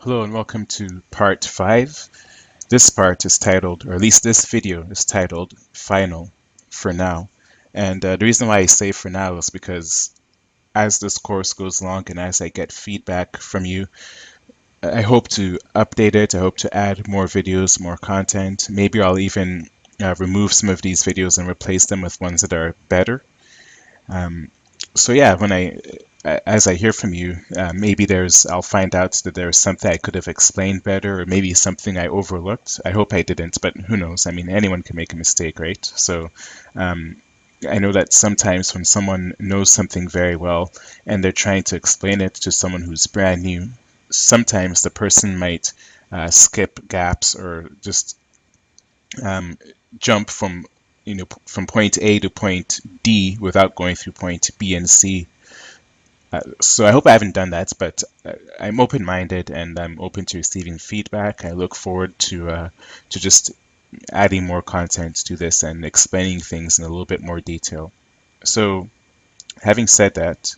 Hello and welcome to part 5. This part is titled, or at least this video is titled, Final for Now. And the reason why I say for now is because as this course goes along and as I get feedback from you, I hope to update it. I hope to add more videos, more content. Maybe I'll even remove some of these videos and replace them with ones that are better. Um, so yeah, as I hear from you, maybe I'll find out that there's something I could have explained better, or maybe something I overlooked. I hope I didn't, but who knows? I mean, anyone can make a mistake, right? So, um, I know that sometimes when someone knows something very well and they're trying to explain it to someone who's brand new, sometimes the person might skip gaps or just um, jump from point A to point D without going through point B and C. So I hope I haven't done that, but I'm open-minded and I'm open to receiving feedback. I look forward to just adding more content to this and explaining things in a little bit more detail. So having said that,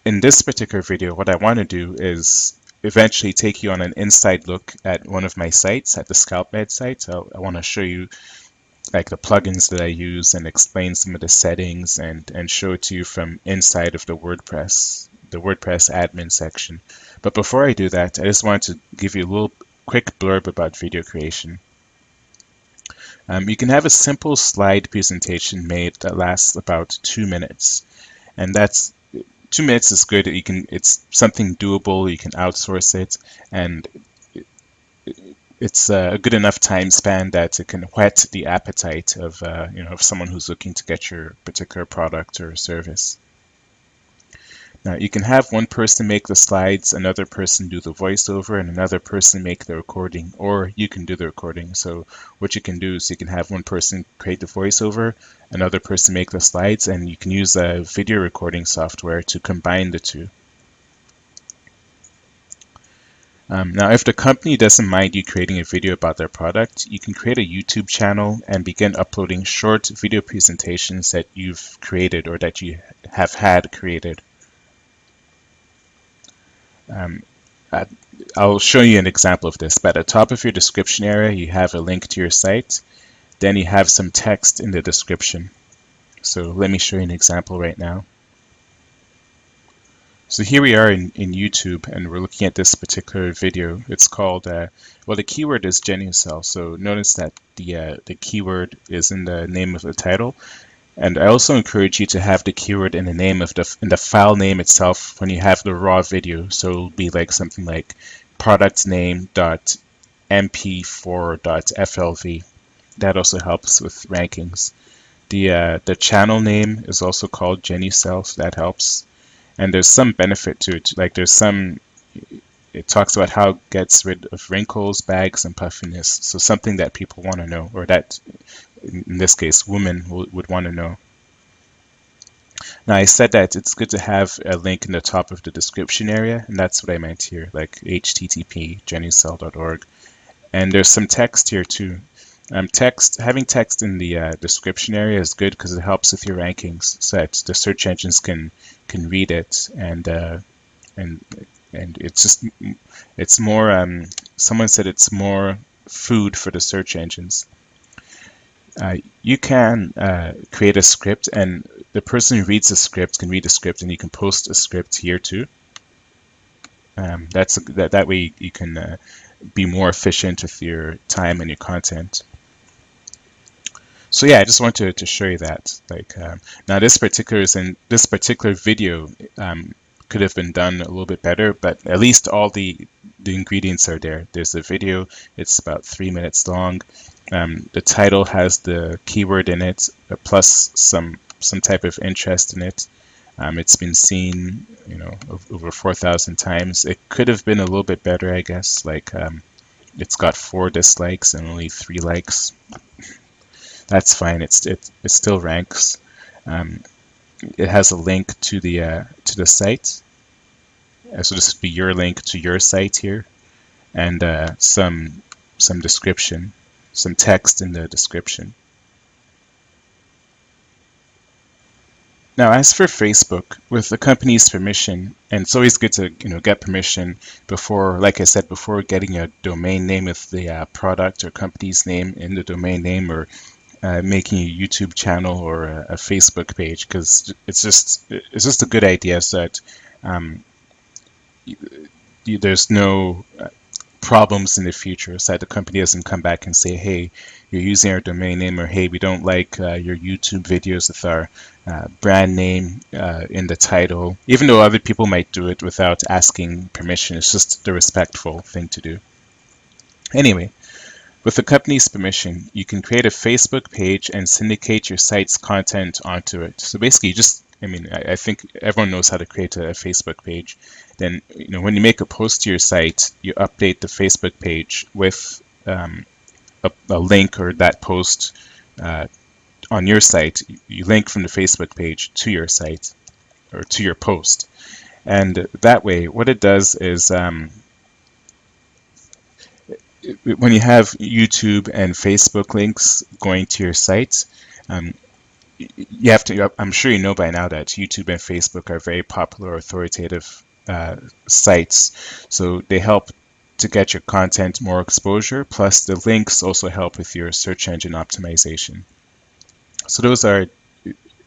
in this particular video, what I want to do is eventually take you on an inside look at one of my sites, at the ScalpMed site. I want to show you like the plugins that I use and explain some of the settings and show it to you from inside of the WordPress admin section. But before I do that, I just wanted to give you a little quick blurb about video creation. You can have a simple slide presentation made that lasts about 2 minutes, and that's 2 minutes is good. It's something doable. You can outsource it, and it's a good enough time span that it can whet the appetite of someone who's looking to get your particular product or service. Now you can have one person make the slides, another person do the voiceover, and another person make the recording, or you can do the recording. So what you can do is you can have one person create the voiceover, another person make the slides, and you can use a video recording software to combine the two. Now, if the company doesn't mind you creating a video about their product, you can create a YouTube channel and begin uploading short video presentations that you've created or that you have had created. I'll show you an example of this. But at the top of your description area, you have a link to your site. Then you have some text in the description. So let me show you an example right now. So here we are in YouTube, and we're looking at this particular video. It's called, well, the keyword is GenuCell. So notice that the keyword is in the name of the title. And I also encourage you to have the keyword in the name of in the file name itself when you have the raw video. So it'll be like something like product name.mp4.flv. That also helps with rankings. The channel name is also called GenuCell, so that helps. And there's some benefit to it. Like it talks about how it gets rid of wrinkles, bags, and puffiness. So something that people want to know, or that, in this case, women would want to know. Now, I said that it's good to have a link in the top of the description area, and that's what I meant here, like http://genucell.org. And there's some text here too. Having text in the description area is good because it helps with your rankings, so that the search engines can read it, and it's more. Someone said it's more food for the search engines. You can create a script, and the person who reads the script can read the script, and you can post a script here too. That way you can be more efficient with your time and your content. So yeah, I just wanted to show you that. Now this particular video could have been done a little bit better, but at least all the ingredients are there. There's a video. It's about 3 minutes long. The title has the keyword in it, plus some type of interest in it. It's been seen, over 4,000 times. It could have been a little bit better, I guess. It's got 4 dislikes and only 3 likes. That's fine. It still ranks. It has a link to the site. So this would be your link to your site here, and some description, some text in the description. Now, as for Facebook, with the company's permission, and it's always good to get permission before, like I said, before getting a domain name with the product or company's name in the domain name, or making a YouTube channel or a Facebook page, because it's just a good idea so that um, there's no problems in the future, so that the company doesn't come back and say, hey, you're using our domain name, or hey, we don't like your YouTube videos with our brand name in the title. Even though other people might do it without asking permission, it's just the respectful thing to do. Anyway, with the company's permission, you can create a Facebook page and syndicate your site's content onto it. So basically, you just, I think everyone knows how to create a Facebook page. Then, when you make a post to your site, you update the Facebook page with a link or that post on your site. You link from the Facebook page to your site or to your post. And that way, what it does is when you have YouTube and Facebook links going to your site, you have to, I'm sure you know by now that YouTube and Facebook are very popular, authoritative sites. So they help to get your content more exposure, plus the links also help with your search engine optimization. So those are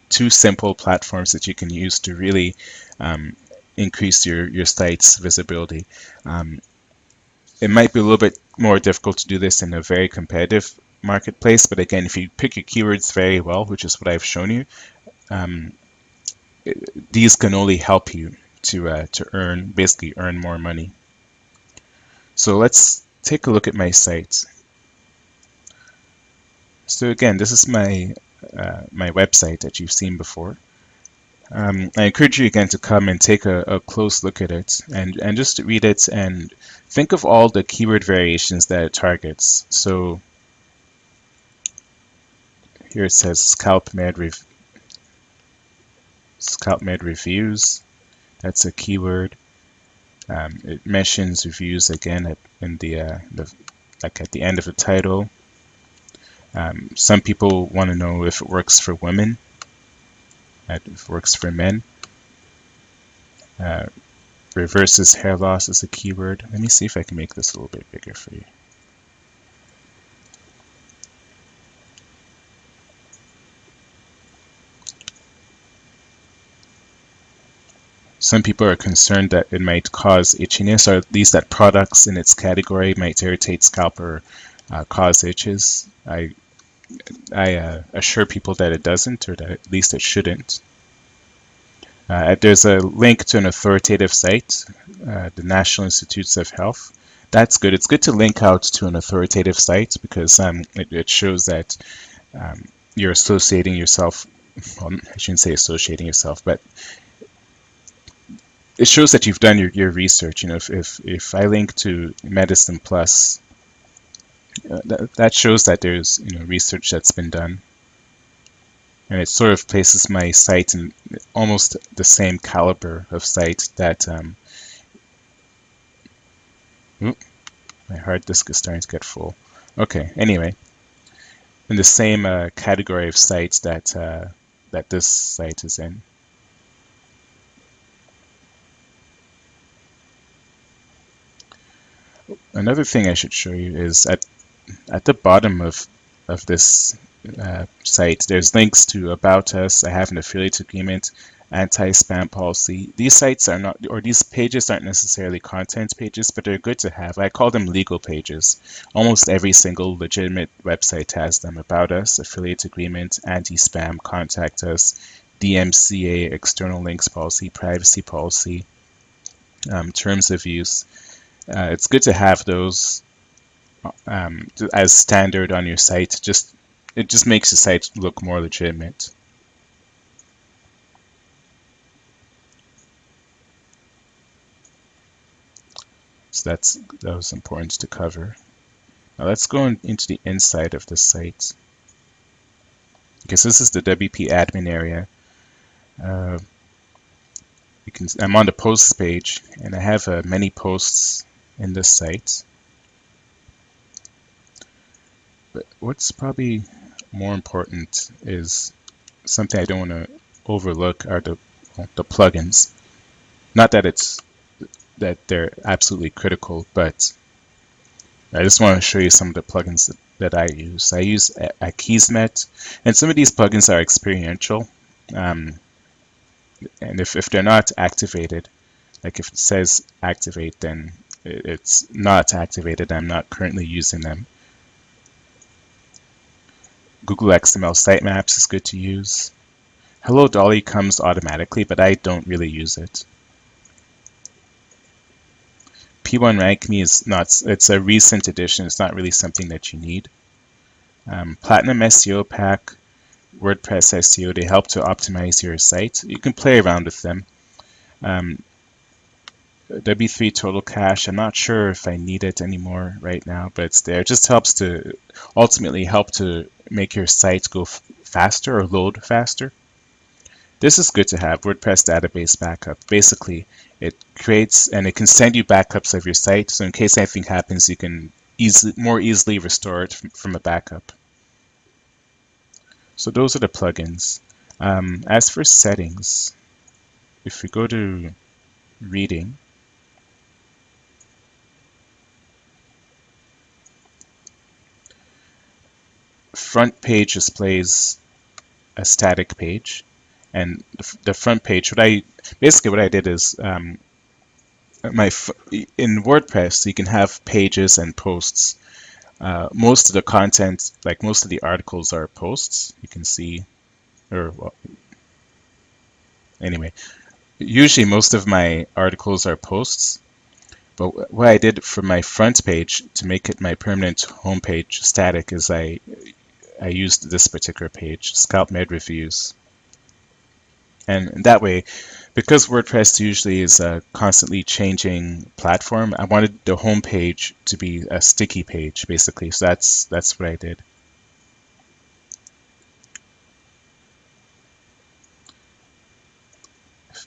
two simple platforms that you can use to really increase your site's visibility. It might be a little bit more difficult to do this in a very competitive marketplace, but again, if you pick your keywords very well, which is what I've shown you, these can only help you to basically earn more money. So let's take a look at my site. So again, this is my my website that you've seen before. I encourage you again to come and take a close look at it and just read it and think of all the keyword variations that it targets. So here it says Scalp Med reviews. That's a keyword. It mentions reviews again in the like at the end of the title. Some people want to know if it works for women, if it works for men. Reverses hair loss is a keyword. Let me see if I can make this a little bit bigger for you. Some people are concerned that it might cause itchiness, or at least that products in its category might irritate scalp or cause itches. I assure people that it doesn't, or that at least it shouldn't. There's a link to an authoritative site, the National Institutes of Health. That's good. It's good to link out to an authoritative site because it shows that you're associating yourself. Well, I shouldn't say associating yourself, but it shows that you've done your research. If I link to Medicine Plus, that shows that there's research that's been done, and it sort of places my site in almost the same caliber of site that my hard disk is starting to get full. Okay, anyway, in the same category of sites that that this site is in. Another thing I should show you is at the bottom of this site, there's links to About Us. I have an affiliate agreement, anti-spam policy. These sites are not, or these pages aren't necessarily content pages, but they're good to have. I call them legal pages. Almost every single legitimate website has them. About Us, affiliate agreement, anti-spam, contact us, DMCA, external links policy, privacy policy, terms of use. It's good to have those as standard on your site. It just makes the site look more legitimate. So that was important to cover. Now let's go into the inside of the site. Okay, so this is the WP admin area. I'm on the posts page, and I have many posts in this site. But what's probably more important is something I don't want to overlook are the plugins. Not that they're absolutely critical, but I just want to show you some of the plugins that I use. I use Akismet, and some of these plugins are experiential. Um, and if they're not activated, like if it says activate, then it's not activated. I'm not currently using them. Google XML Sitemaps is good to use. Hello Dolly comes automatically, but I don't really use it. P1 Rank Me is not, it's a recent addition. It's not really something that you need. Platinum SEO Pack, WordPress SEO, they help to optimize your site. You can play around with them. W3 Total Cache, I'm not sure if I need it anymore right now, but it's there. It just helps to ultimately help to make your site go faster or load faster. This is good to have, WordPress database backup. Basically, it creates and it can send you backups of your site, so in case anything happens, you can more easily restore it from a backup. So those are the plugins. As for settings, if we go to reading, front page displays a static page, and the front page, what I did is in WordPress you can have pages and posts. Most of the content, like most of the articles, are posts. You can see, or well, anyway, usually most of my articles are posts. But what I did for my front page to make it my permanent homepage static is I used this particular page, Scalp Med Reviews. And that way, because WordPress usually is a constantly changing platform, I wanted the home page to be a sticky page, basically. So that's what I did.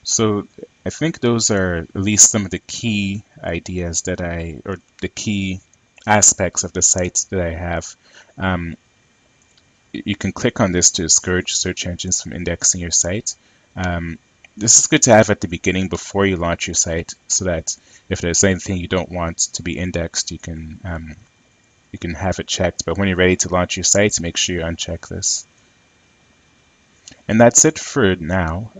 So I think those are at least some of the key ideas or the key aspects of the sites that I have. You can click on this to discourage search engines from indexing your site. This is good to have at the beginning before you launch your site, so that if there's anything you don't want to be indexed, you can have it checked. But when you're ready to launch your site, make sure you uncheck this. And that's it for now.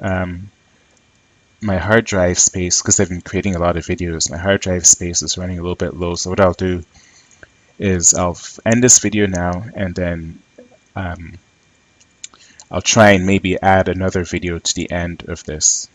My hard drive space, because I've been creating a lot of videos, my hard drive space is running a little bit low. So what I'll do is I'll end this video now, and then I'll try and maybe add another video to the end of this.